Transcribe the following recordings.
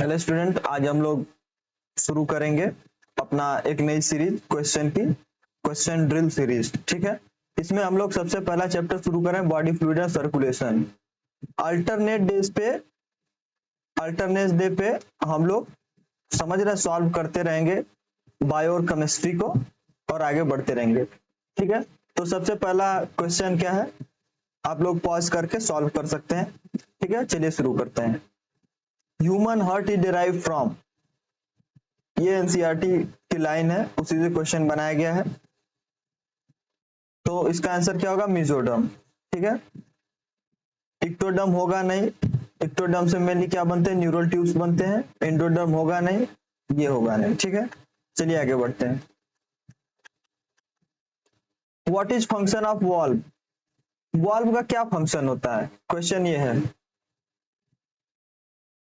Hello student, आज हम लोग शुरू करेंगे अपना एक नई सीरीज क्वेश्चन ड्रिल सीरीज। ठीक है, इसमें हम लोग सबसे पहला चैप्टर शुरू करें body fluid and circulation. Alternate day पे हम लोग समझ रहे सॉल्व करते रहेंगे बायो और केमिस्ट्री को और आगे बढ़ते रहेंगे। ठीक है, तो सबसे पहला क्वेश्चन क्या है, आप लोग पॉज करके सॉल्व कर सकते हैं। ठीक है, चलिए शुरू करते हैं। Human heart is derive from, ये एनसीईआरटी की लाइन है, उसी से क्वेश्चन बनाया गया है। तो इसका आंसर क्या होगा, मेसोडर्म। ठीक है, इक्टोडर्म होगा नहीं, इक्टोडर्म से मेनली क्या बनते हैं, न्यूरल ट्यूब्स बनते हैं। एंडोडर्म होगा नहीं, ये होगा नहीं। ठीक है, चलिए आगे बढ़ते हैं। What is function of valve, valve का क्या फंक्शन होता है, क्वेश्चन ये है।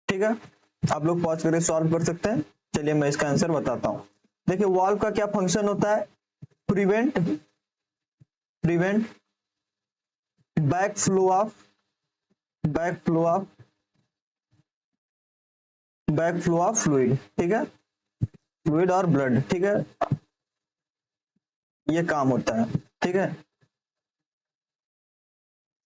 ठीक है, आप लोग पॉज करके सॉल्व कर सकते हैं। चलिए मैं इसका आंसर बताता हूं। देखिए वाल्व का क्या फंक्शन होता है, प्रिवेंट बैकफ्लो ऑफ फ्लूइड। ठीक है, फ्लूइड और ब्लड। ठीक है, ये काम होता है। ठीक है,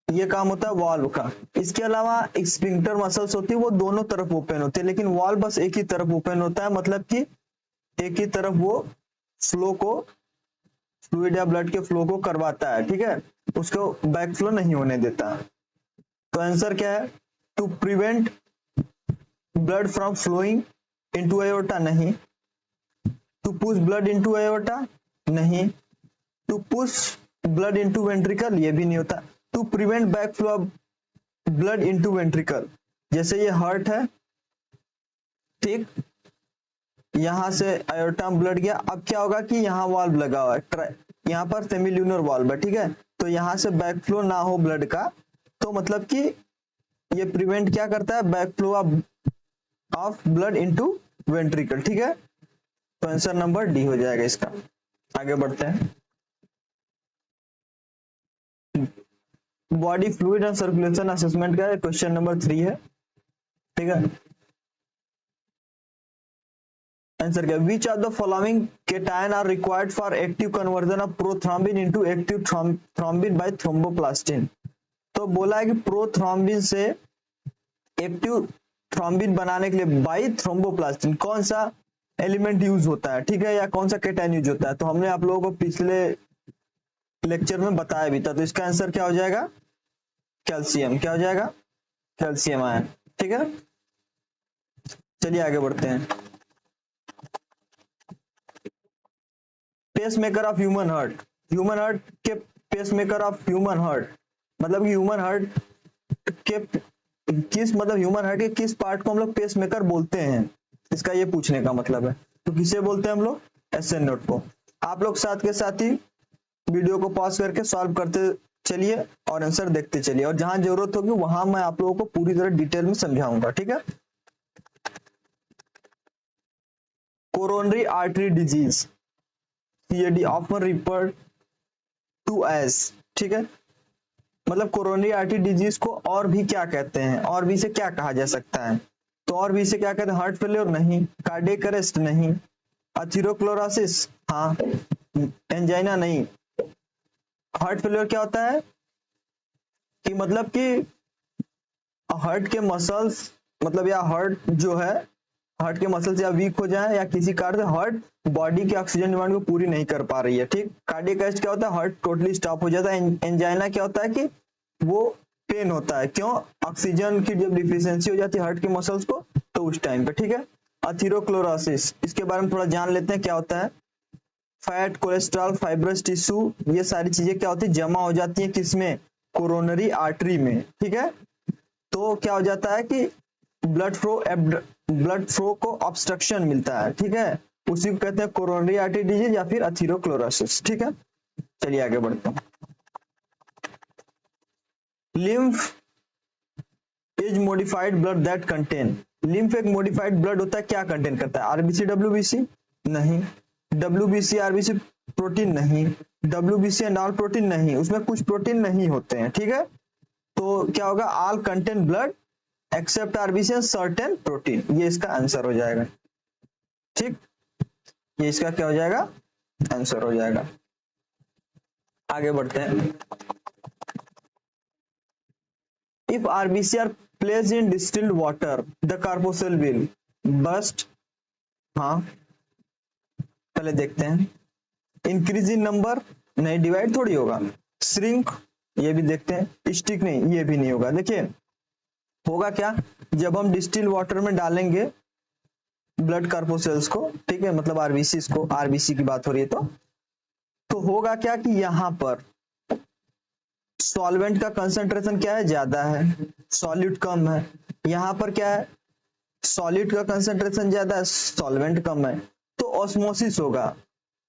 ये काम होता है वाल्व का। इसके अलावा स्फिंक्टर मसल्स होती है, वो दोनों तरफ ओपन होते हैं, लेकिन वाल्व बस एक ही तरफ ओपन होता है, मतलब कि एक ही तरफ वो फ्लो को, फ्लूइड या ब्लड के फ्लो को करवाता है। ठीक है, उसको बैक फ्लो नहीं होने देता। तो आंसर क्या है, to prevent blood from flowing into aorta, नहीं। To push blood into aorta, नहीं। To push blood into ventricle, ये भी नहीं होता। To prevent back flow of blood into ventricle, जैसे ये हार्ट है, ठीक, यहां से एओर्टा में ब्लड गया, अब क्या होगा कि यहाँ वाल्व लगा हुआ है, यहाँ पर सेमील्यूनर वाल्व है। ठीक है, तो यहां से बैक फ्लो ना हो ब्लड का, तो मतलब कि ये प्रिवेंट क्या करता है, back flow of blood into ventricle. ठीक है, तो आंसर नंबर डी हो जाएगा इसका। आगे बढ़ते हैं। Body fluid and circulation assessment का क्वेश्चन नंबर 3 है। ठीक है, आंसर क्या, which of the following cation are required for active conversion of prothrombin into active thrombin by thromboplastin. तो बोला है कि प्रोथ्रोम्बिन से एक्टिव थ्रोम्बिन बनाने के लिए बाय थ्रोम्बोप्लास्टिन कौन सा एलिमेंट यूज होता है, ठीक है, या कौन सा केटायन यूज होता है। तो हमने आप लोगों को पिछले लेक्चर में बताया भी था। तो इसका आंसर क्या हो जाएगा, कैल्शियम। क्या हो जाएगा, कैल्शियम आयन। ठीक है, चलिए आगे बढ़ते हैं। Pacemaker of human heart, human heart के पेसमेकर ऑफ ह्यूमन हार्ट, मतलब ह्यूमन हार्ट के किस, मतलब ह्यूमन हार्ट के किस पार्ट को हम लोग पेसमेकर बोलते हैं, इसका ये पूछने का मतलब है। तो किसे बोलते हैं हम लोग, एसएन नोड को। आप लोग साथ के साथ ही वीडियो को पॉज करके सॉल्व करते चलिए और आंसर देखते चलिए, और जहां जरूरत होगी वहां मैं आप लोगों को पूरी तरह डिटेल में समझाऊंगा। ठीक है, coronary artery disease, CAD often referred to as, ठीक है, मतलब कोरोनरी आर्टरी डिजीज को और भी क्या कहते हैं, और भी से क्या कहा जा सकता है। तो और भी से क्या कहते हैं, हार्ट फेलियर नहीं, कार्डियक अरेस्ट नहीं, अथेरोस्क्लेरोसिस हाँ, एंजाइना नहीं। हार्ट फेलियर क्या होता है कि मतलब कि हार्ट के मसल्स, मतलब या हार्ट जो है, हार्ट के मसल्स या वीक हो जाए या किसी कारण से हार्ट बॉडी के ऑक्सीजन डिमांड को पूरी नहीं कर पा रही है। ठीक, कार्डियक अरेस्ट क्या होता है, हार्ट टोटली स्टॉप हो जाता है। एंजाइना क्या होता है कि वो पेन होता है, क्यों, ऑक्सीजन की जब डिफिशियंसी हो जाती है हार्ट के मसल्स को, तो उस टाइम पे। ठीक है, अथेरोस्क्लेरोसिस, इसके बारे में थोड़ा जान लेते हैं क्या होता है। फैट, कोलेस्ट्रॉल, फाइब्रस टिश्यू, ये सारी चीजें क्या होती है, जमा हो जाती है किसमें, कोरोनरी आर्टरी में। ठीक है, तो क्या हो जाता है कि ब्लड फ्लो को ऑब्स्ट्रक्शन मिलता है। ठीक है, उसी को कहते हैं कोरोनरी आर्टरी डिजीज या फिर अथेरोस्क्लेरोसिस। ठीक है, चलिए आगे बढ़ते हैं। Lymph is modified blood that contain, lymph एक मॉडिफाइड ब्लड होता है, क्या कंटेन करता है, आरबीसी डब्ल्यूबीसी नहीं, डब्ल्यूबीसी आरबीसी प्रोटीन नहीं, डब्ल्यूबीसी एंड ऑल प्रोटीन नहीं, उसमें कुछ प्रोटीन नहीं होते हैं। ठीक है, तो क्या होगा, all contain blood except RBC and certain protein, ये इसका आंसर हो जाएगा। ठीक, ये इसका क्या हो जाएगा, आंसर हो जाएगा। आगे बढ़ते हैं। If RBC are placed in distilled water the corpuscle will burst. हाँ, पहले देखते हैं। इंक्रीज इन नंबर, नहीं, डिवाइड थोड़ी होगा। श्रिंक, ये भी देखते हैं। स्टिक, नहीं, ये भी नहीं होगा। देखिए होगा क्या, जब हम डिस्टिल वाटर में डालेंगे ब्लड कार्पोसेल्स को, ठीक है, मतलब आरबीसी को, आरबीसी की बात हो रही है, तो होगा क्या कि यहाँ पर सॉल्वेंट का कंसंट्रेशन क्या है, ज्यादा है, सॉल्यूट कम है। यहाँ पर क्या है, सॉल्यूट का कंसंट्रेशन ज्यादा है, सॉल्वेंट कम है, तो ऑस्मोसिस होगा,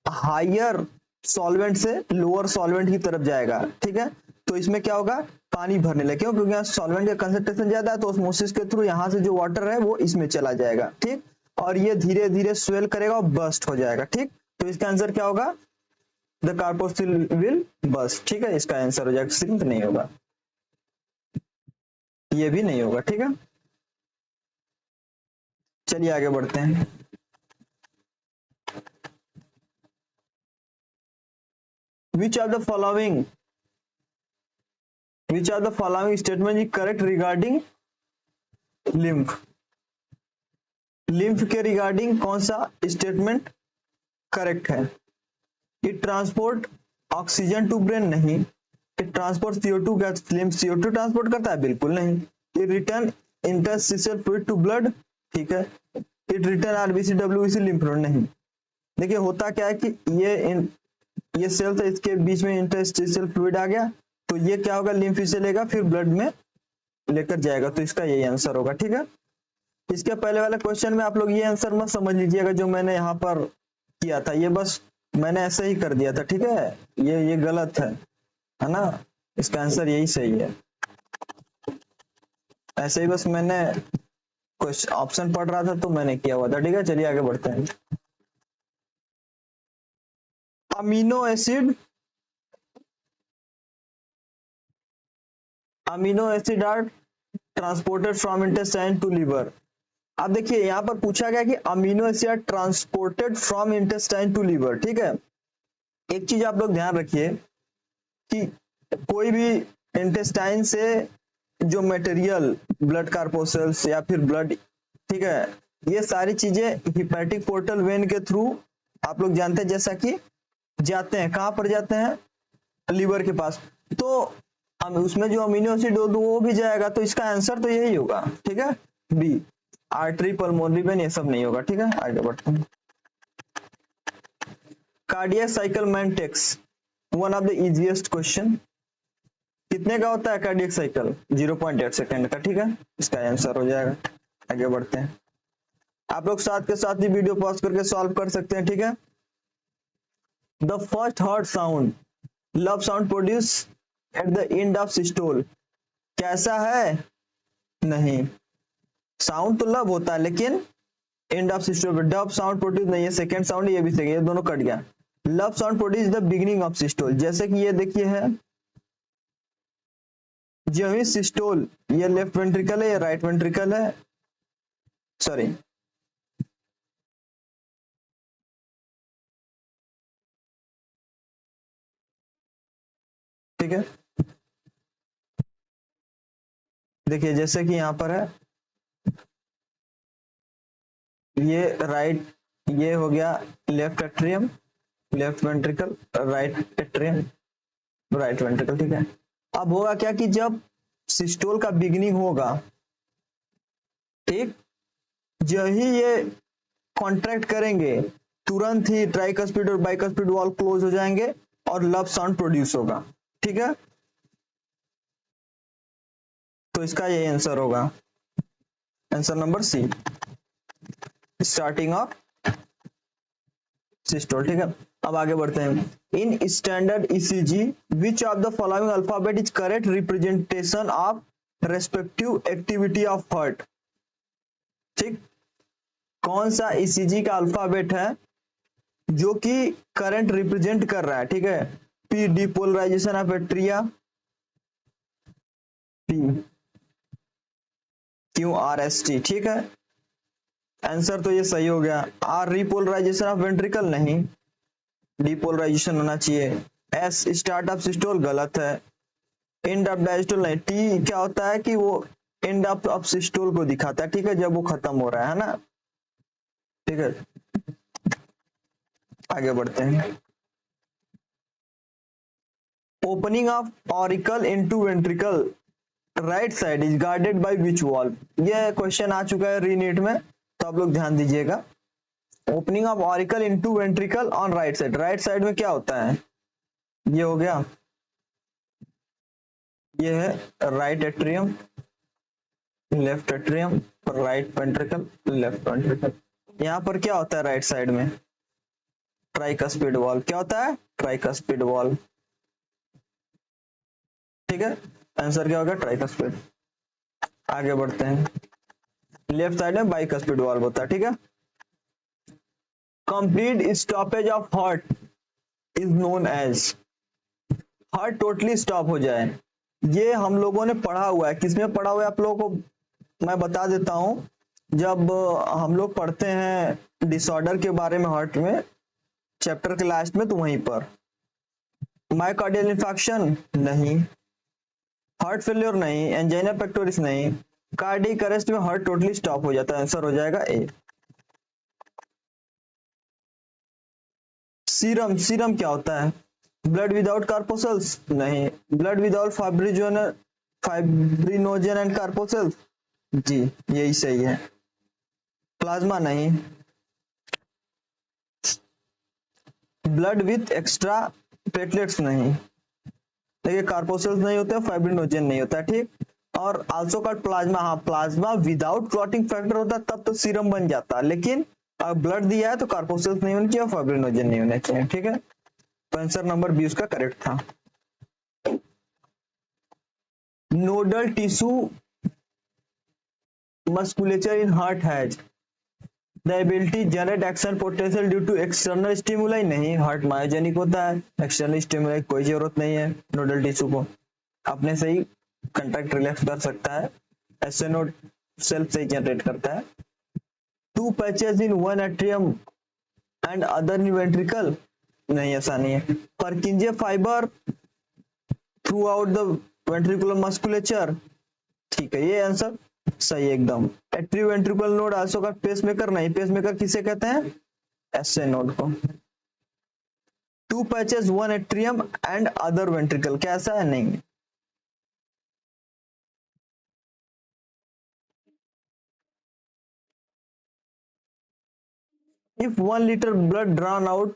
हायर सॉल्वेंट से लोअर सॉल्वेंट की तरफ जाएगा। ठीक है, तो इसमें क्या होगा, पानी भरने लगे, क्यों, क्योंकि यहाँ सॉल्वेंट का कंसंट्रेशन ज्यादा है, तो ऑस्मोसिस के थ्रू यहाँ से जो वाटर है वो इसमें चला जाएगा। ठीक, और ये धीरे धीरे स्वेल करेगा और बस्ट हो जाएगा। ठीक, तो इसका आंसर क्या होगा, द कार्बोसिल विल बस्ट। ठीक है, इसका आंसर हो जाएगा, श्रिंक नहीं होगा, ये भी नहीं होगा। ठीक है, चलिए आगे बढ़ते हैं। Which of the following statement is correct regarding lymph? lymph के रिगार्डिंग कौन सा स्टेटमेंट करेक्ट है? It transport oxygen to brain, नहीं। इट ट्रांसपोर्ट CO2, क्या lymph CO2 ट्रांसपोर्ट करता है? बिल्कुल नहीं। It return interstitial fluid to blood, ठीक है। It return RBC WBC lymph node, नहीं। देखिए होता क्या है कि ये सेल था, इसके बीच में इंटरस्टिशियल फ्लूइड आ गया, तो ये क्या होगा, लिम्फ से लेगा फिर ब्लड में लेकर जाएगा, तो इसका यही आंसर होगा। ठीक है, इसके पहले वाले क्वेश्चन में आप लोग ये आंसर मत समझ लीजिएगा जो मैंने यहाँ पर किया था, ये बस मैंने ऐसे ही कर दिया था। ठीक है, ये गलत है ना, इसका आंसर यही सही है। ऐसे ही बस मैंने कुछ ऑप्शन पढ़ रहा था तो मैंने किया हुआ था। ठीक है, चलिए आगे बढ़ते हैं। Amino acid are transported from intestine to liver. अब देखिए यहाँ पर पूछा गया कि amino acid are transported from intestine to liver. ठीक है, एक चीज आप लोग ध्यान रखिए कि कोई भी इंटेस्टाइन से जो मटेरियल, ब्लड कार्पोसेल्स या फिर ब्लड, ठीक है, ये सारी चीजें हिपैटिक पोर्टल वेन के थ्रू आप लोग जानते हैं, जैसा कि जाते हैं, कहां पर जाते हैं, लीवर के पास, तो उसमें जो अमीनो एसिड वो भी जाएगा, तो इसका आंसर तो यही होगा। ठीक है, बी, आर्टरी, पल्मोनरी वेन, ये सब नहीं होगा। ठीक है, आगे बढ़ते हैं। Cardiac cycle man takes, one of the easiest question. कितने का होता है कार्डियक साइकिल? 0.8 सेकेंड का। ठीक है, इसका आंसर हो जाएगा। आगे बढ़ते हैं। आप लोग साथ के साथ ही वीडियो पॉज करके सॉल्व कर सकते हैं। ठीक है, the first heart sound, love sound produce at the end of systole, कैसा है? नहीं, साउंड तो लव होता है लेकिन एंड ऑफ सिस्टोल पे। डब साउंड प्रोड्यूस नहीं है, सेकेंड साउंड, ये भी सही है, ये दोनों कट गया। Love sound produce the beginning of systole, जैसे कि ये देखिए है, जो ही सिस्टोल, ये लेफ्ट वेंट्रिकल है, ये राइट वेंट्रिकल है, सॉरी, ठीक है। देखिए जैसे कि यहाँ पर है, ये राइट, ये हो गया left atrium, left ventricle, right atrium, right ventricle. ठीक है, अब होगा क्या कि जब सिस्टोल का बिगिनिंग होगा, ठीक, जो ही ये कॉन्ट्रैक्ट करेंगे, तुरंत ही ट्राइकस्पिड और बाइकस्पिड वॉल क्लोज हो जाएंगे और लव साउंड प्रोड्यूस होगा। ठीक है, तो इसका यही आंसर होगा, answer number C, starting of systole. ठीक है, अब आगे बढ़ते हैं। In standard ECG which of the following alphabet is correct representation of respective activity of heart? ठीक, कौन सा ईसीजी का अल्फाबेट है जो कि करंट रिप्रेजेंट कर रहा है? ठीक है, P, depolarisation of atria, P, Q R S T, ठीक है। आंसर तो ये सही हो गया। आर रिपोलराइजेशन ऑफ वेंट्रिकल, नहीं, डिपोलराइजेशन होना चाहिए। एस स्टार्ट ऑफ सिस्टोल, गलत है। एंड ऑफ डायस्टोल नहीं। टी क्या होता है कि वो एंड ऑफ सिस्टोल को दिखाता है, ठीक है, जब वो खत्म हो रहा है ना, ठीक है। आगे बढ़ते हैं। Opening of auricle into ventricle right side is guarded by which valve. ये क्वेश्चन आ चुका है रीनीट में, तो आप लोग ध्यान दीजिएगा। Opening of auricle into ventricle on right side, right side में क्या होता है, ये हो गया, ये है right atrium, left atrium, right ventricle, left ventricle. यहाँ पर क्या होता है राइट साइड में, ट्राइकस्पिड वॉल्व। क्या होता है, ट्राइकस्पिड वॉल्व, ठीक है। आंसर क्या होगा, ट्राइकस्पिड। आगे बढ़ते हैं। लेफ्ट साइड में बाइकस्पिड वॉल्व होता है, ठीक है। Complete stoppage of heart is known as, heart totally stop हो जाए, ये हम लोगों ने पढ़ा हुआ है। किसमें पढ़ा हुआ है आप लोगों को मैं बता देता हूं। जब हम लोग पढ़ते हैं डिसऑर्डर के बारे में हार्ट में, चैप्टर के लास्ट में, तो वहीं पर। मायोकार्डियल इंफार्क्शन नहीं, हार्ट फेल्योर नहीं, एंजाइना पेक्टोरिस नहीं, कार्डियक अरेस्ट में हार्ट टोटली स्टॉप हो जाता है। आंसर हो जाएगा ए। सीरम, सीरम क्या होता है, ब्लड विदाउट कार्पोसल्स नहीं, ब्लड विदाउट फाइब्रिनोजन एंड कार्पोसल्स, जी यही सही है। प्लाज्मा नहीं, ब्लड विथ एक्स्ट्रा प्लेटलेट्स नहीं, देखिए कार्पोसल्स नहीं होते, फाइब्रिनोजन नहीं होता, ठीक। और आल्सो कॉल्ड प्लाज्मा, हाँ प्लाज्मा विदाउट क्लॉटिंग फैक्टर होता तब तो सीरम बन जाता, लेकिन अब ब्लड दिया है तो कार्पोसल्स नहीं होने चाहिए, फाइब्रिनोजन नहीं होने चाहिए, ठीक है। तो आंसर नंबर 20 का करेक्ट था। Nodal tissue musculature in heart has the ability generate action potential due to external stimuli नहीं, हार्ट मायोजेनिक होता है, एक्सटर्नल स्टिमुलाई कोई जरूरत नहीं है नोडल टिश्यू को, अपने से ही कंट्रैक्ट रिलैक्स कर सकता है, ऐसे नोड सेल्फ से ही जनरेट करता है। Two patches in one atrium and other in ventricle नहीं, ऐसा नहीं है। Purkinje fibre throughout the ventricular musculature, ठीक है, ये आंसर सही एकदम। एट्रीवेंट्रिकुलर नोड आल्सो का पेसमेकर नहीं, पेसमेकर किसे कहते हैं, एसए नोड को। Two patches one atrium and other ventricle, कैसा है, नहीं। If 1 liter blood drawn out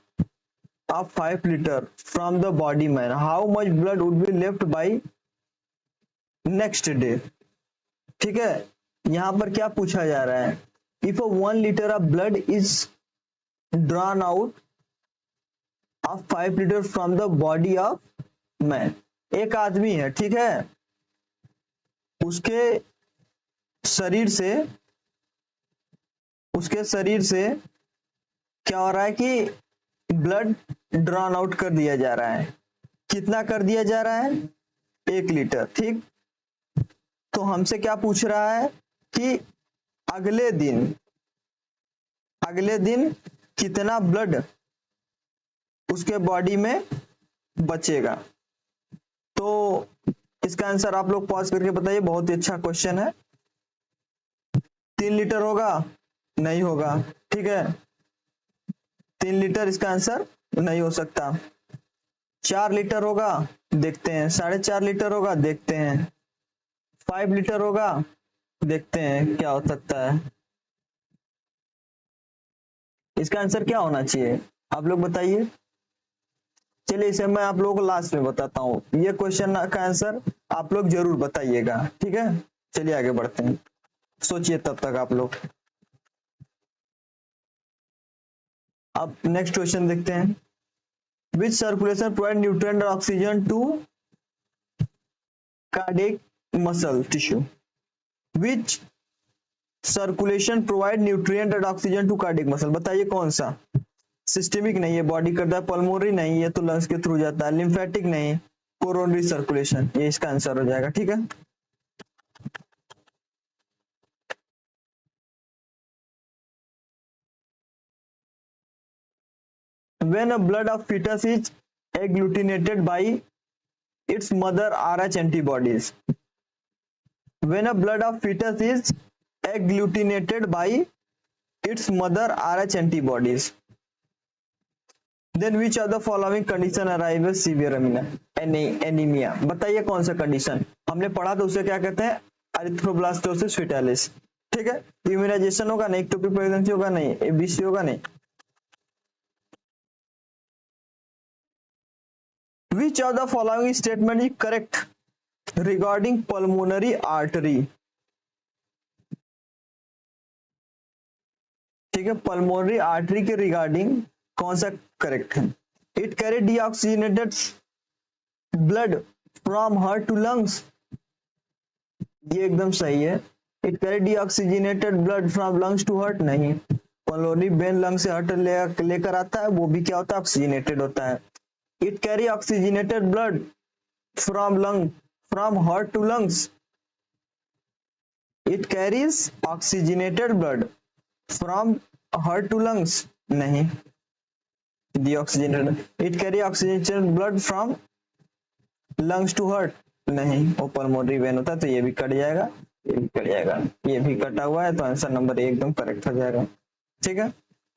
of 5 liter from the body man, how much blood would be left by next day, ठीक है। यहां पर क्या पूछा जा रहा है, if 1 liter of blood is drawn out of 5 liter from the body of man, एक आदमी है, ठीक है, उसके शरीर से क्या हो रहा है कि ब्लड ड्रॉन आउट कर दिया जा रहा है। कितना कर दिया जा रहा है, 1 लीटर, ठीक। तो हमसे क्या पूछ रहा है कि अगले दिन कितना ब्लड उसके बॉडी में बचेगा। तो इसका आंसर आप लोग पॉज करके बताइए, बहुत ही अच्छा क्वेश्चन है। 3 लीटर होगा, नहीं होगा, ठीक है, 3 लीटर इसका आंसर नहीं हो सकता। 4 लीटर होगा, देखते हैं। 4.5 लीटर होगा, देखते हैं। 5 लीटर होगा, देखते हैं क्या हो सकता है। इसका आंसर क्या होना चाहिए, आप लोग बताइए। चलिए इसे मैं आप लोगों को लास्ट में बताता हूं, ये क्वेश्चन का आंसर आप लोग जरूर बताइएगा, ठीक है। चलिए आगे बढ़ते हैं, सोचिए तब तक आप लोग। अब नेक्स्ट क्वेश्चन देखते हैं। विच सर्कुलेशन प्रोवाइड न्यूट्रिएंट और oxygen to cardiac muscle tissue, which circulation provide nutrient and oxygen to cardiac muscle, बताइए कौन सा। सिस्टेमिक नहीं है, बॉडी करता है। पल्मोनरी नहीं, ये तो लंग्स के थ्रू जाता है। लिम्फेटिक नहीं, कोरोनरी सर्कुलेशन, ये इसका आंसर हो जाएगा, ठीक है। When a blood of fetus is agglutinated by its mother Rh antibodies. When a blood of fetus is agglutinated by its mother Rh antibodies, then which of the following condition arises severe anemia? बताइए कौन सा condition हमने पढ़ा तो उसे क्या कहते हैं, अरिथ्रोब्लास्टोसिस फेटालिस। ठीक है, इम्यूनाइजेशन होगा नहीं, एक्टोपिक प्रेगनेंसी होगा नहीं, एबीसी होगा नहीं। Which of the following statement is correct regarding pulmonary artery? ठीक है, पल्मोनरी आर्टरी के रिगार्डिंग कौन सा करेक्ट है? It carry deoxygenated blood from heart to lungs, ये एकदम सही है। It carry deoxygenated blood from lungs to heart, नहीं। पल्मोनरी वेन लंग से हार्ट लेकर आता है, वो भी क्या होता है, ऑक्सीजनेटेड होता है। It carry oxygenated blood from heart to lungs, it carries oxygenated blood from heart to lungs, नहीं। Deoxygenated. It carry oxygenated blood from lungs to heart, नहीं, वो पल्मोनरी वेन होता है, तो ये भी कट जाएगा, ये भी कट जाएगा, ये भी कटा हुआ है, तो आंसर नंबर ए एकदम करेक्ट हो जाएगा। ठीक है,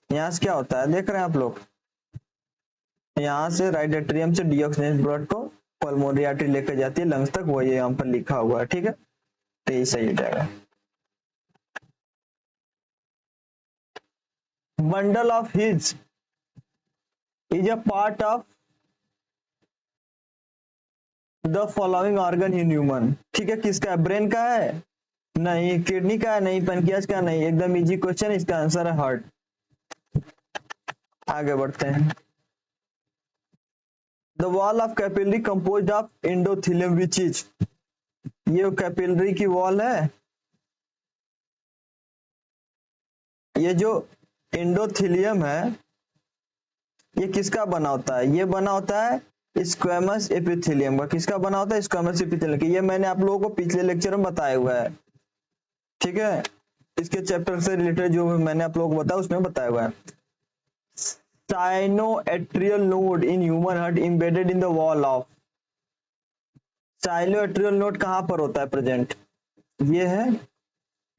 यहाँ से क्या होता है देख रहे हैं आप लोग, यहाँ से राइट एट्रियम से डीऑक्सीजनेटेड ब्लड को पल्मोनरी आर्टरी लेकर जाती है लंग्स तक, वो ये यहाँ पर लिखा हुआ है। ठीक है, तो ये सही हो जाएगा। Bundle of his is a part of the following organ in human. ठीक है, किसका है, ब्रेन का है, नहीं, किडनी का है, नहीं, पैनक्रियाज का, नहीं, एकदम इजी क्वेश्चन, इसका आंसर है हार्ट। आगे बढ़ते हैं। The wall of capillary composed of endothelium which is, ये कैपिलरी की वॉल है, ये जो एंडोथेलियम है ये किसका बना होता है, ये बना होता है स्क्वेमस एपिथेलियम का। किसका बना होता है, स्क्वेमस एपिथेलियम का। ये मैंने आप लोगों को पिछले लेक्चर में बताया हुआ है। ठीक है, इसके चैप्टर से रिलेटेड जो मैंने आप लोगों को बताया उसमें बताया हुआ है। Sinoatrial node in human heart embedded in the wall of, sinoatrial node कहां पर होता है प्रेजेंट, ये है,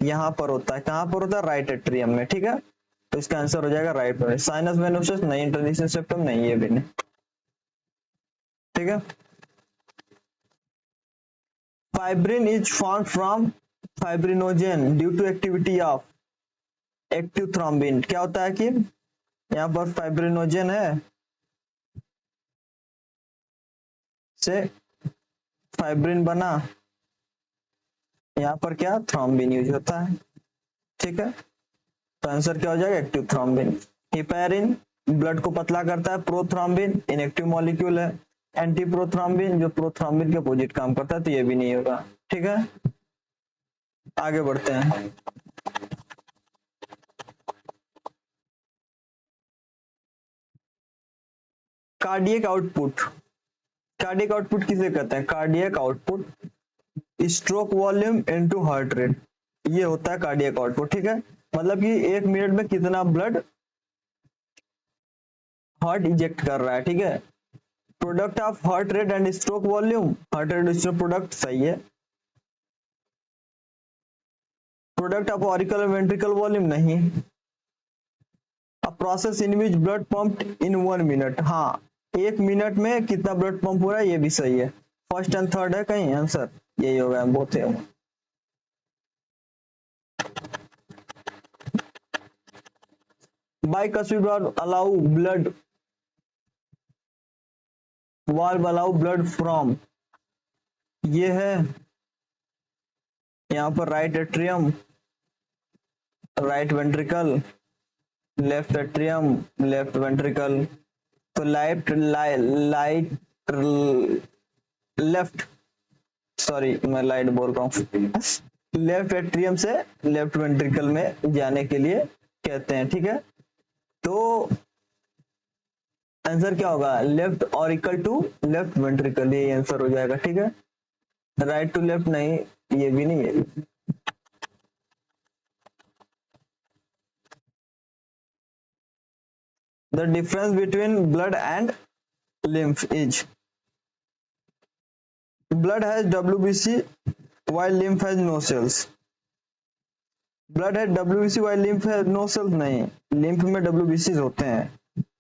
यहां पर होता है, कहां पर होता है, राइट एट्रियम में। ठीक है, तो इसका आंसर हो जाएगा राइट में। साइनस वेनोसस नहीं, इंटरस्टिशियल सेप्टम नहीं, ये भी नहीं। ठीक है, fibrin is form from fibrinogen due to activity of active thrombin. क्या होता है कि यहाँ पर फाइब्रिनोजेन है, से फाइब्रिन बना, यहाँ पर क्या थ्रोम्बिन यूज होता है। ठीक है, तो आंसर क्या हो जाएगा, एक्टिव थ्रोम्बिन। हिपैरिन ब्लड को पतला करता है, प्रोथ्रोम्बिन इनएक्टिव मॉलिक्यूल है, एंटी प्रोथ्रोम्बिन जो प्रोथ्रोम्बिन के अपोजिट काम करता है, तो ये भी नहीं होगा। ठीक है, आगे बढ़ते हैं। कार्डियक आउटपुट, कार्डियक आउटपुट किसे कहते हैं, cardiac output stroke volume into heart rate, ये होता है कार्डियक आउटपुट। ठीक है, मतलब कि 1 मिनट में कितना ब्लड हार्ट इजेक्ट कर रहा है। ठीक है, product of heart rate and stroke volume, heart rate stroke product सही है। Product of auricle ventricle volume नहीं। A process in which blood pumped in 1 minute, हाँ, 1 मिनट में कितना ब्लड पंप हो रहा है, ये भी सही है। फर्स्ट एंड थर्ड है कहीं आंसर, यही होगा, बोथ है। bicuspid valve allow blood, valve allow blood from, ये है यहाँ पर right atrium, right ventricle, left atrium, left ventricle, तो लाइट लेफ्ट, सॉरी मैं लाइट बोल रहा हूँ, लेफ्ट एट्रियम से लेफ्ट वेंट्रिकल में जाने के लिए कहते हैं। ठीक है, तो आंसर क्या होगा, left auricle to left ventricle, ये आंसर हो जाएगा। ठीक है, राइट टू लेफ्ट नहीं, ये भी नहीं है। The difference between blood and lymph is blood has WBC while lymph has no cells. Blood है WBC while lymph has no cells नहीं, lymph में WBC होते हैं.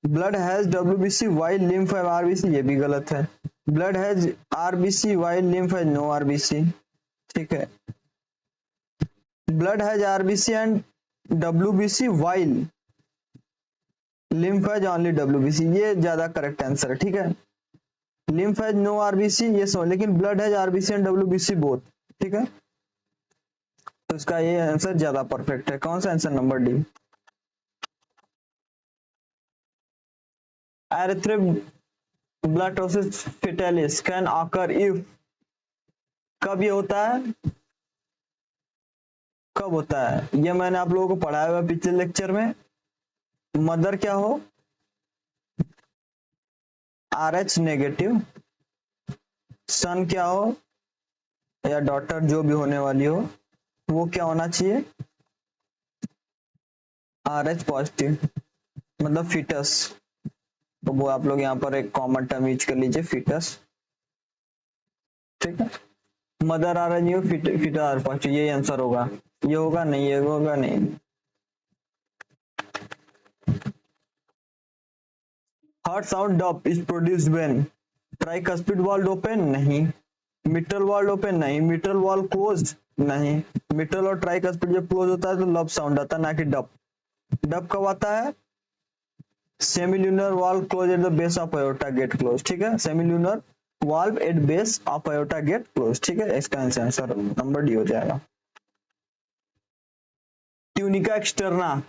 Blood has WBC while lymph है RBC, ये भी गलत है. Blood has RBC while lymph has no RBC. ठीक है. Blood has RBC and WBC while lymph has only WBC, ये ज्यादा करेक्ट आंसर है. ठीक है. lymph has no RBC ये समझ, लेकिन blood has RBC and WBC both. ठीक है. तो इसका ये आंसर ज्यादा परफेक्ट है. कौन सा answer? Number D. Erythroblastosis fetalis can occur if, कब ये होता है? कब होता है ये मैंने आप लोगों को पढ़ाया हुआ पिछले लेक्चर में. मदर क्या हो? RH negative. सन क्या हो या डॉटर जो भी होने वाली हो, वो क्या होना चाहिए? RH पॉजिटिव, मतलब फीटस. तो वो आप लोग यहाँ पर एक कॉमन टर्म यूज कर लीजिए, फीटस. ठीक है. मदर RH हो, फीटर आर पॉजिटिव, यही आंसर होगा. ये होगा नहीं, ये होगा नहीं. हार्ट साउंड डप is produced when tricuspid valve open नहीं, मिट्रल वॉल्व ओपन नहीं, मिट्रल वॉल्व क्लोज्ड नहीं. मिट्रल और ट्राइकस्पिड जब क्लोज होता है तो लब साउंड आता है, ना कि डप. डप कब आता है? Semilunar valve close at the base of aorta get close. ठीक है. Semilunar valve at base of aorta get close. ठीक है. इसका आंसर नंबर डी हो जाएगा. ट्यूनिका एक्सटर्ना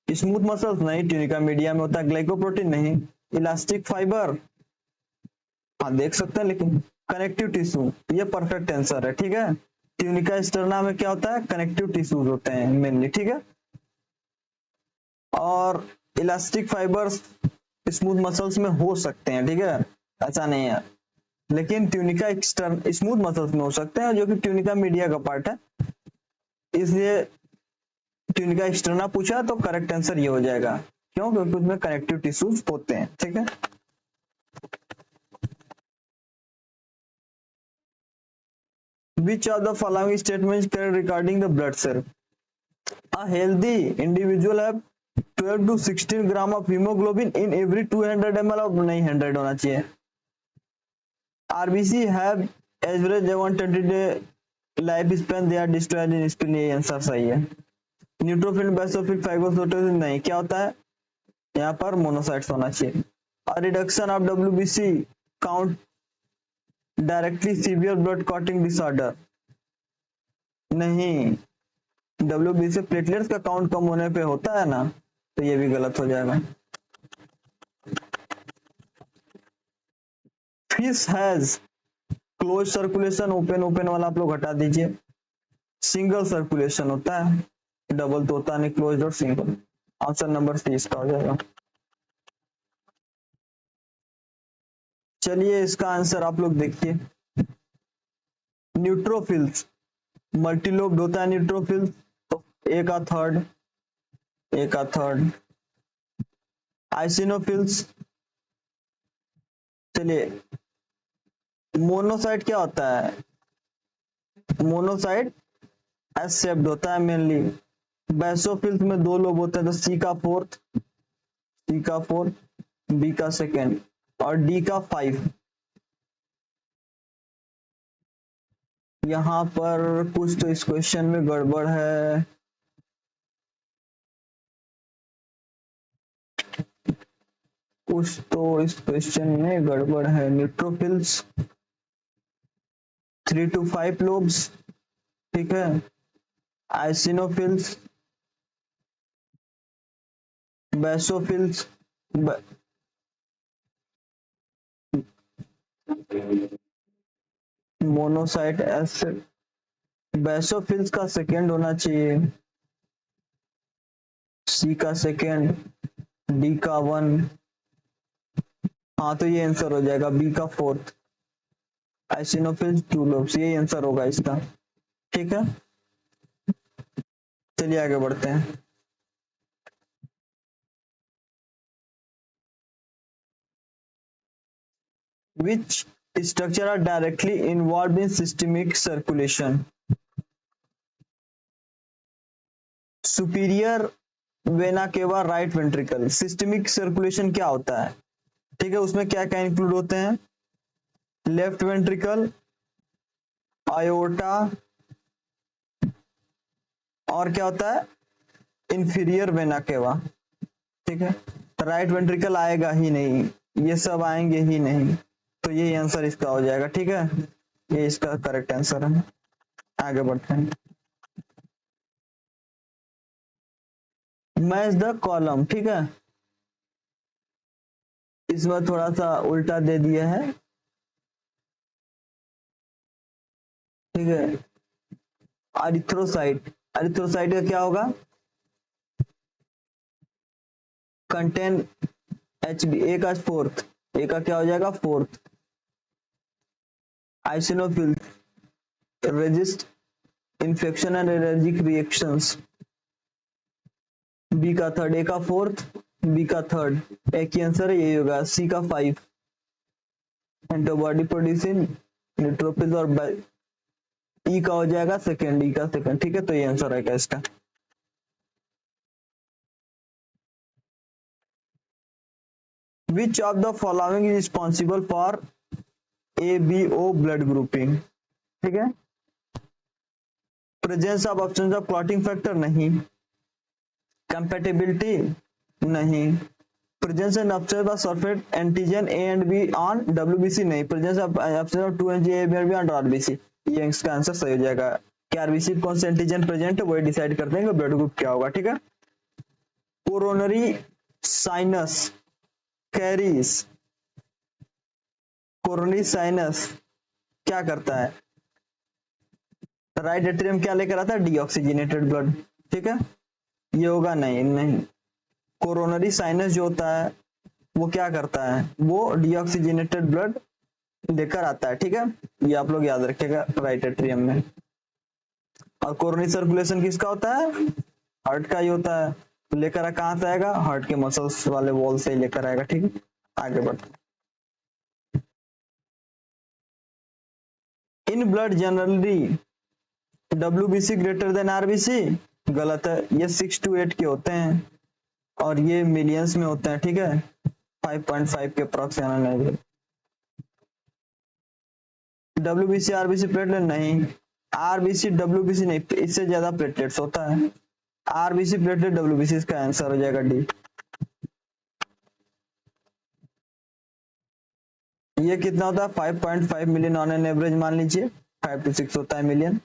स्मूथ मसल्स नहीं, ट्यूनिका मीडिया में होता है. ग्लाइकोप्रोटीन नहीं. इलास्टिक फाइबर, हाँ देख सकते हैं, लेकिन कनेक्टिव टिश्यू, ये परफेक्ट आंसर है. ठीक है. ट्यूनिका एक्सटर्ना में क्या होता है? कनेक्टिव टिश्यूज होते हैं मेनली. ठीक है. और इलास्टिक फाइबर्स स्मूथ मसल्स में हो सकते हैं. ठीक है. ऐसा नहीं है, लेकिन ट्यूनिका एक्सटर्न स्मूथ मसल्स में हो सकते हैं, जो कि ट्यूनिका मीडिया का पार्ट है. इसलिए ट्यूनिका एक्सटर्ना पूछा तो करेक्ट आंसर ये हो जाएगा. क्यों? क्योंकि उसमें कनेक्टिव टिश्यूज होते हैं. ठीक है. Which of the following statements correct regarding the blood cell? A healthy individual have 12 to 16 gram of hemoglobin in every 200 ml of नहीं 100 होना चाहिए. RBC have average 120 day life span, they are destroyed in spleen, ये answer सही है. Neutrophil, basophil, फाइब्रोसिटोसिस नहीं. क्या होता है यहाँ पर? मोनोसाइट्स होना चाहिए. A reduction of WBC count directly severe blood clotting disorder नहीं. WBC से प्लेटलेट्स का काउंट कम होने पे होता है ना, तो ये भी गलत हो जाएगा. Fish has close circulation, open open वाला आप लोग हटा दीजिए. सिंगल सर्कुलेशन होता है, डबल तो होता नहीं. क्लोज और सिंगल. आंसर नंबर सी इसका हो जाएगा. चलिए इसका आंसर आप लोग देखिए. न्यूट्रोफिल्स मल्टीलोब्ड होता है. न्यूट्रोफिल्स तो एक आ थर्ड, एक आ थर्ड. आइसिनोफिल्स, चलिए मोनोसाइट क्या होता है? मोनोसाइट एस शेप्ड होता है मेनली. बेसोफिल्स में दो लोब होते हैं, तो सी का फोर्थ, सी का फोर्थ, बी का सेकेंड और डी का 5. यहां पर कुछ तो इस क्वेश्चन में गड़बड़ है. कुछ तो इस क्वेश्चन में गड़बड़ है. Neutrophils 3 to 5 lobes. ठीक है. आइसिनोफिल्स, बेसोफिल्स, मोनोसाइट एस. बेसोफिल्स का सेकेंड होना चाहिए, सी का सेकेंड, डी का 1. हाँ तो ये आंसर हो जाएगा. बी का फोर्थ. आइसिनोफिल्स 2 लोब्स, यही आंसर होगा इसका. ठीक है. चलिए आगे बढ़ते हैं. which structure are directly involved in systemic circulation? Superior vena cava, right ventricle. Systemic circulation क्या होता है, ठीक है, उसमें क्या क्या इंक्लूड होते हैं, लेफ्ट वेंट्रिकल, आयोटा, और क्या होता है, इंफीरियर वेना केवा, ठीक है। राइट वेंट्रिकल आएगा ही नहीं, ये सब आएंगे ही नहीं, तो ये आंसर इसका हो जाएगा, ठीक है, ये इसका करेक्ट आंसर है। आगे बढ़ते हैं। मैच द कॉलम, ठीक है, इसमें थोड़ा सा उल्टा दे दिया है, ठीक है। अरिथ्रोसाइट, अरिथ्रोसाइट का क्या होगा, कंटेन एच बी, ए का फोर्थ, ए का क्या हो जाएगा fourth. Eosinophil, resist infection and allergic reactions, B का थर्ड, ए का फोर्थ, बी का थर्ड, एक ही आंसर है, यही होगा। सी का 5, एंटीबॉडी प्रोड्यूसिंग न्यूट्रोफिल्स, और ई का हो जाएगा सेकेंड, ई का सेकेंड, ठीक है, तो ये आंसर है क्या इसका। विच of the following is responsible for ABO blood grouping, ठीक है। Presence of option of clotting factor नहीं, कंपैटिबिलिटी नहीं, presence and observe of sulphate antigen A and be on WBC नहीं, presence of option of 2 A be on RBC, ये इसका answer सही हो जाएगा। कि RBC कौन से एंटीजन प्रेजेंट है वही डिसाइड करते हैं कि ब्लड ग्रुप क्या होगा, ठीक है। Coronary sinus carries, coronary sinus क्या करता है, राइट एट्रियम क्या लेकर आता है, डीऑक्सीजनेटेड ब्लड, ठीक है, ये होगा नहीं, नहीं। कोरोनरी साइनस जो होता है वो क्या करता है, वो डीऑक्सीजनेटेड ब्लड लेकर आता है, ठीक है, ये आप लोग याद रखिएगा राइट एट्रियम में। और कोरोनरी सर्कुलेशन किसका होता है, हार्ट का ही होता है, तो लेकर कहां से आएगा, हार्ट के मसल्स वाले वॉल से लेकर आएगा, ठीक है। आगे बढ़ते, in blood generally WBC greater than RBC, गलत है, ये 6 to 8 के होते हैं और ये मिलियंस में होते हैं, ठीक है, 5.5 के अप्रॉक्स। WBC RBC प्लेटलेट नहीं, RBC WBC नहीं, इससे ज्यादा प्लेटलेट्स होता है, RBC प्लेटलेट WBC, इसका आंसर हो जाएगा डी। ये कितना होता है, 5.5 मिलियन ऑन एन एवरेज, मान लीजिए 5 to 6 होता है मिलियन।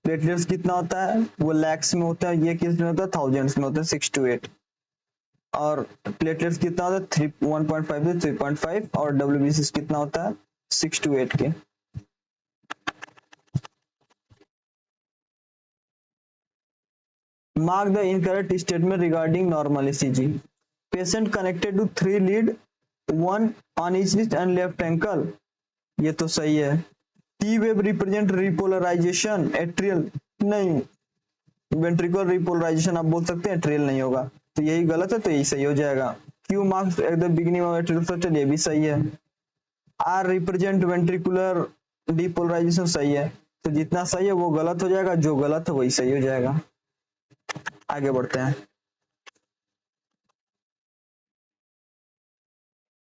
प्लेटलेट्स कितना होता है, वो लैक्स में होता है, ये किस में होता है, थाउजेंड्स में होता है, 6 to 8। और प्लेटलेट्स कितना होता है, 1.5 से 3.5, और WBC कितना होता है, 6 to 8 के। Mark the incorrect statement regarding normal ECG. Patient connected to 3 lead, one on each wrist and left ankle. ये तो सही है। T wave represent repolarization, atrial नहीं, ventricular repolarization आप बोल सकते हैं, atrial नहीं होगा, तो यही गलत है, तो यही सही हो जाएगा। Q marks at the beginning of atrial flutter, ये भी सही है। R represent ventricular depolarization, सही है, तो जितना सही है वो गलत हो जाएगा, जो गलत है वही सही हो जाएगा। आगे बढ़ते हैं।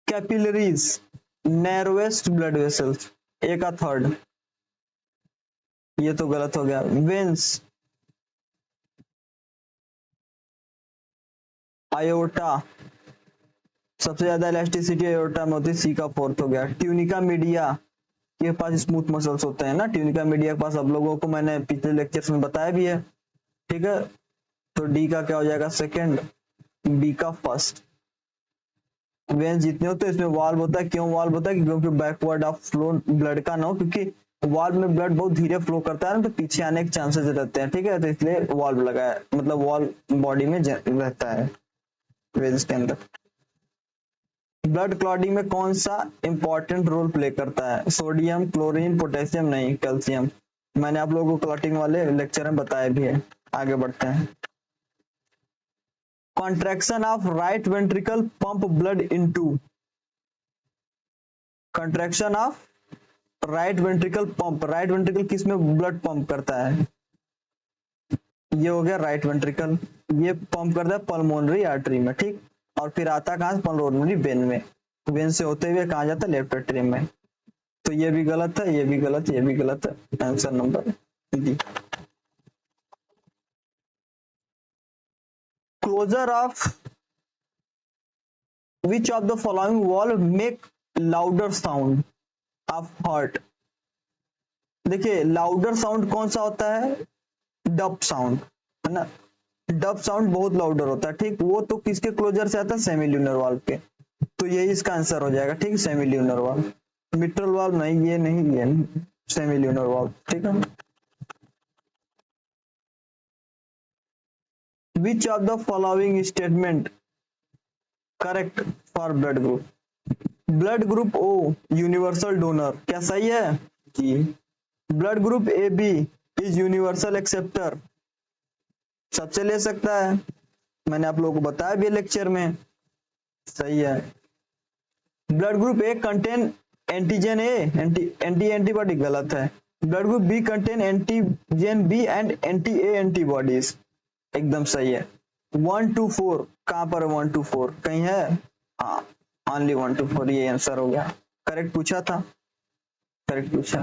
कैपिलरीज, नैरोएस्ट ब्लड वेसल्स, ए का थर्ड, ये तो गलत हो गया। वेंस, आयोटा, सबसे ज्यादा इलास्टिसिटी आयोटा में होती है, सी का फोर्थ हो गया। ट्यूनिका मीडिया के पास स्मूथ मसल्स होते हैं ना, ट्यूनिका मीडिया के पास आप लोगों को मैंने पिछले लेक्चर्स में बताया भी है, ठीक है, तो डी का क्या हो जाएगा सेकंड, बी का फर्स्ट। वेंस जितने होते हैं इसमें वाल्व होता है, क्यों वाल्व होता है, क्योंकि बैकवर्ड ऑफ फ्लो ब्लड का ना हो, क्योंकि वाल्व में ब्लड बहुत धीरे फ्लो करता है ना, तो पीछे आने के चांसेस रहते हैं, ठीक है, तो इसलिए वाल्व लगा है, मतलब वाल्व बॉडी में रहता है वेंस के अंदर। ब्लड क्लॉटिंग में कौन सा इंपॉर्टेंट रोल प्ले करता है, सोडियम, क्लोरीन, पोटेशियम नहीं, कैल्शियम, मैंने आप लोगों को क्लॉटिंग वाले लेक्चर में बताया भी है। आगे बढ़ते हैं। Contraction of right ventricle pump blood into, contraction of right ventricle pump, right ventricle किस में ब्लड पंप करता है, ये हो गया राइट वेंट्रिकल, ये पंप करता है पल्मोनरी आर्टरी में, ठीक, और फिर आता है कहां से, पल्मोनरी वेन में, वेन से होते हुए कहा जाता है लेफ्ट एट्रियम में। तो ये भी गलत है, ये भी गलत है, ये भी गलत है, answer number D. Closure of which of the following valve make louder sound of heart. देखिए लाउडर साउंड कौन सा होता है, डब साउंड, है ना, डब साउंड बहुत लाउडर होता है, ठीक, वो तो किसके क्लोजर से आता है, सेमील्यूनर वाल्व के, तो यही इसका आंसर हो जाएगा, ठीक, सेमील्यूनर वाल्व, मिट्रल वाल्व नहीं, ये नहीं, ये नहीं, सेमील्यूनर वाल्व, ठीक है। Which of the following statement correct for blood group, blood group O universal donor, क्या सही है जी। Blood group A B is universal acceptor, सबसे ले सकता है, मैंने आप लोगों को बताया भी लेक्चर में, सही है। Blood group A contain antigen A, anti antibody, गलत है। Blood group B contain antigen B and anti A antibodies, एकदम सही है। 1 to 4 कहां पर 1 to 4 कहीं है, हाँ ओनली 1 to 4, ये आंसर हो गया, करेक्ट पूछा था, करेक्ट पूछा,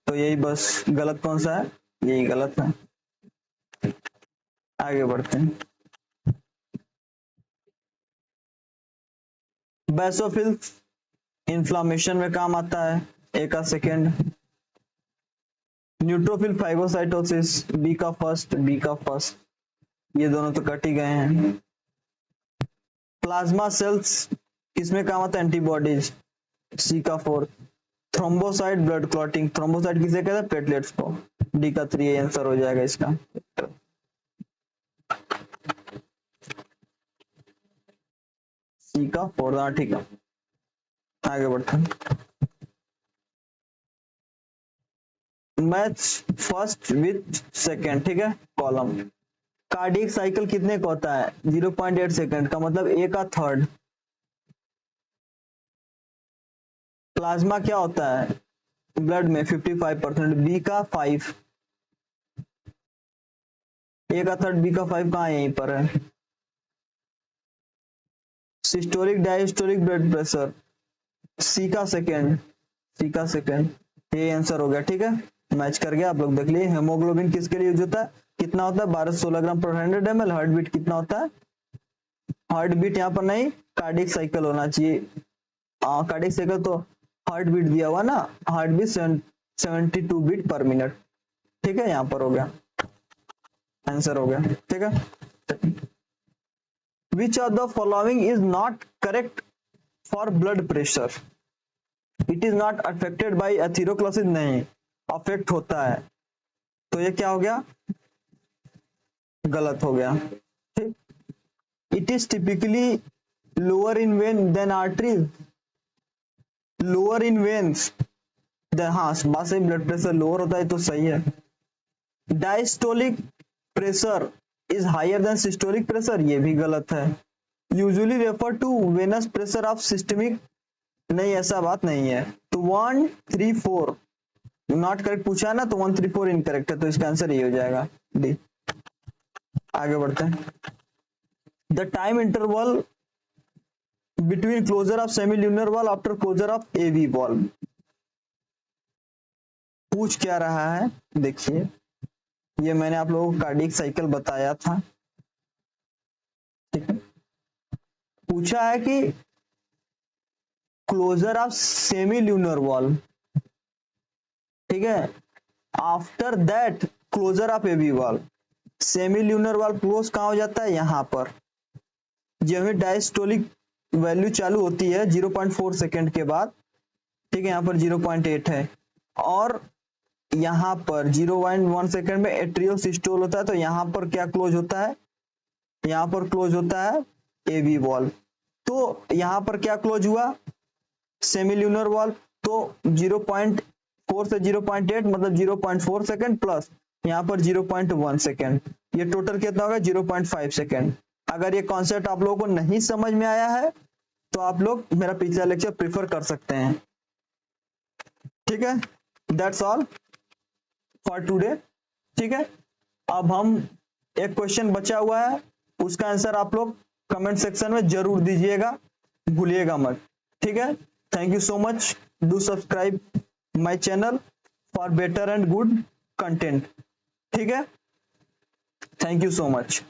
तो यही बस, गलत कौन सा है, यही गलत है। आगे बढ़ते हैं। बेसोफिल इन्फ्लामेशन में काम आता है, ए का सेकेंड। न्यूट्रोफिल फाइगोसाइटोसिस, बी का फर्स्ट, बी का फर्स्ट, ये दोनों तो कट ही गए हैं। प्लाज्मा सेल्स किसमें काम आता है, एंटीबॉडीज, सी का fourth. Thrombocyte blood clotting, thrombocyte किसे कहते हैं, प्लेटलेट्स को, डी का 3 आंसर हो जाएगा इसका। सी का फोर्थ, हाँ ठीक है, आगे बढ़ते हैं। मैच फर्स्ट विथ सेकेंड, ठीक है, कॉलम। कार्डियक साइकिल कितने का होता है, 0.8 सेकेंड का, मतलब ए का थर्ड। प्लाज्मा क्या होता है ब्लड में, 55%, बी का 5, ए का थर्ड, बी का 5 कहाँ, यहीं पर है। सिस्टोलिक डायस्टोलिक ब्लड प्रेशर, सी का सेकेंड, सी का सेकेंड, ये आंसर हो गया, ठीक है, मैच कर गया, आप लोग देख लिए। हेमोग्लोबिन किसके लिए यूज होता है, कितना होता है, 1216 ग्राम पर 100 ml। हार्ट बीट कितना होता है, हार्ट बीट यहाँ पर नहीं, कार्डियक साइकिल होना चाहिए, कार्डियक साइकिल तो हार्ट बीट दिया हुआ ना, heart beat 72 beat per minute, ठीक है, यहाँ पर हो गया, आंसर हो गया, ठीक है। Which of the following is not correct for blood pressure, it is not affected by atherosclerosis, नहीं अफेक्ट होता है, तो ये क्या हो गया, गलत हो गया, ठीक। It is typically lower in vein than arteries, lower in veins, हाँ बात सही, ब्लड प्रेशर लोअर होता है तो सही है। Diastolic pressure is higher than systolic pressure, ये भी गलत है। Usually refer to venous pressure of systemic, नहीं ऐसा बात नहीं है। तो 1 3 4 नॉट करेक्ट पूछा है ना, तो 1 3 4 इनकरेक्ट है, तो इसका आंसर ये हो जाएगा, डी। आगे बढ़ते हैं। The time interval between closure of semilunar valve after closure of AV valve, पूछ क्या रहा है, देखिए ये मैंने आप लोगों को कार्डियक साइकिल बताया था, ठीक है। पूछा है कि क्लोजर ऑफ सेमील्यूनर वॉल, ठीक है, after that closure of AV valve, semilunar valve close कहां हो जाता है, यहां पर, जब डायस्टोलिक वैल्यू चालू होती है 0.4 सेकेंड के बाद, ठीक है, यहाँ पर 0.8 है, और यहाँ पर 0.1 सेकेंड में एट्रियल सिस्टोल होता है, तो यहाँ पर क्या क्लोज होता है, यहाँ पर क्लोज होता है एवी वॉल, तो यहाँ पर क्या क्लोज हुआ, सेमील्यूनर वॉल, तो 0.4 से 0.8 मतलब 0.4 सेकेंड प्लस यहाँ पर 0.1 सेकेंड, ये टोटल कितना होगा 0.5 सेकेंड। अगर ये कॉन्सेप्ट आप लोगों को नहीं समझ में आया है तो आप लोग मेरा पिछला लेक्चर प्रेफर कर सकते हैं, ठीक है, दैट्स ऑल फॉर टुडे। ठीक है, अब हम एक क्वेश्चन बचा हुआ है, उसका आंसर आप लोग कमेंट सेक्शन में जरूर दीजिएगा, भूलिएगा मत। ठीक है, thank you so much, do subscribe my channel for better and good content. ठीक है, थैंक यू सो मच।